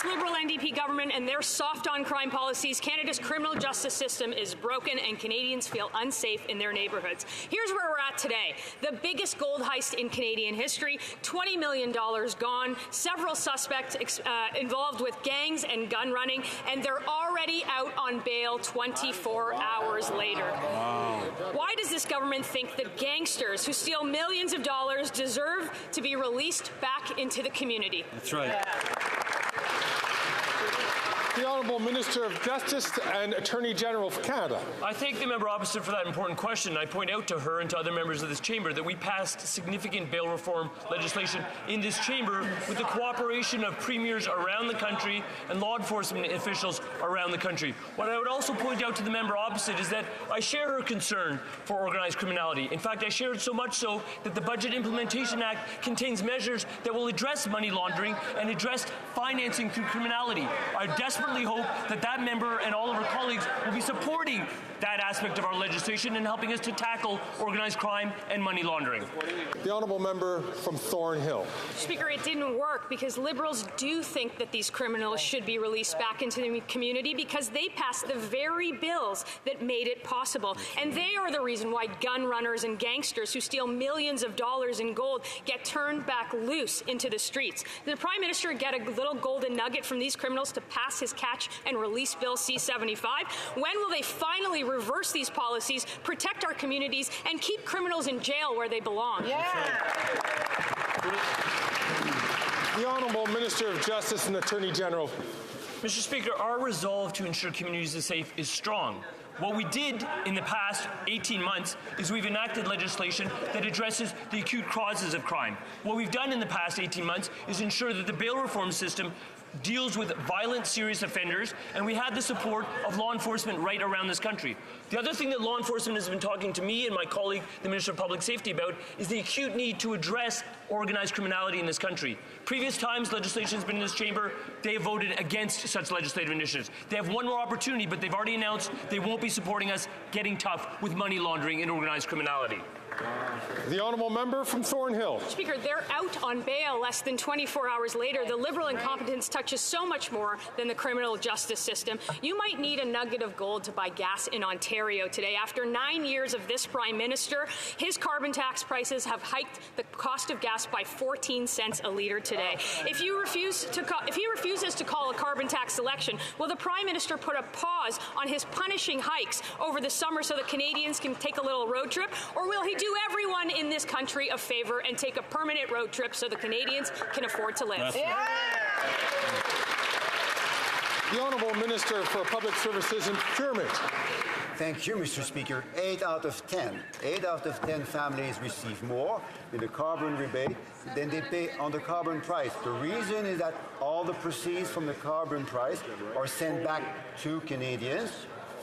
this Liberal NDP government and their soft-on-crime policies, Canada's criminal justice system is broken and Canadians feel unsafe in their neighbourhoods. Here's where we're at today. The biggest gold heist in Canadian history, $20 million gone, several suspects involved with gangs and gun running, and they're already out on bail 24 hours later. Wow. Why does this government think that gangsters who steal millions of dollars deserve to be released back into the community? That's right. The Honourable Minister of Justice and Attorney General of Canada. I thank the member opposite for that important question. I point out to her and to other members of this chamber that we passed significant bail reform legislation in this chamber with the cooperation of premiers around the country and law enforcement officials around the country. What I would also point out to the member opposite is that I share her concern for organized criminality. In fact, I share it so much so that the Budget Implementation Act contains measures that will address money laundering and address financing through criminality. I desperately hope that that member and all of her colleagues will be supporting that aspect of our legislation and helping us to tackle organized crime and money laundering. The honourable member from Thornhill. Speaker, it didn't work because Liberals do think that these criminals should be released back into the community because they passed the very bills that made it possible. And they are the reason why gun runners and gangsters who steal millions of dollars in gold get turned back loose into the streets. Did the Prime Minister get a little golden nugget from these criminals to pass his catch and release Bill C-75? When will they finally reverse these policies, protect our communities, and keep criminals in jail where they belong? The Honourable Minister of Justice and Attorney General. Mr. Speaker, our resolve to ensure communities are safe is strong. What we did in the past 18 months is we've enacted legislation that addresses the acute causes of crime. What we've done in the past 18 months is ensure that the bail reform system deals with violent, serious offenders, and we had the support of law enforcement right around this country. The other thing that law enforcement has been talking to me and my colleague, the Minister of Public Safety, about is the acute need to address organized criminality in this country. Previous times legislation has been in this chamber, they have voted against such legislative initiatives. They have one more opportunity, but they've already announced they won't be supporting us getting tough with money laundering and organized criminality. The honourable member from Thornhill. Speaker, they're out on bail less than 24 hours later. The Liberal incompetence touches so much more than the criminal justice system. You might need a nugget of gold to buy gas in Ontario today. After 9 years of this Prime Minister, his carbon tax prices have hiked the cost of gas by 14 cents a litre today. If he refuses to call a carbon tax election, will the Prime Minister put a pause on his punishing hikes over the summer so that Canadians can take a little road trip? Or will he do everyone in this country a favour and take a permanent road trip so the Canadians can afford to live? The Honourable Minister for Public Services and Procurement. Thank you, Mr. Speaker. 8 out of 10 families receive more in the carbon rebate than they pay on the carbon price. The reason is that all the proceeds from the carbon price are sent back to Canadians.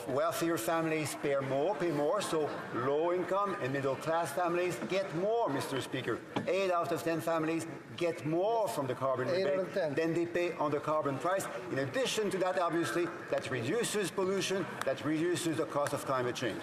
Wealthier families pay more, so low-income and middle-class families get more, Mr. Speaker. 8 out of 10 families get more from the carbon rebate than they pay on the carbon price. In addition to that, obviously, that reduces pollution, that reduces the cost of climate change.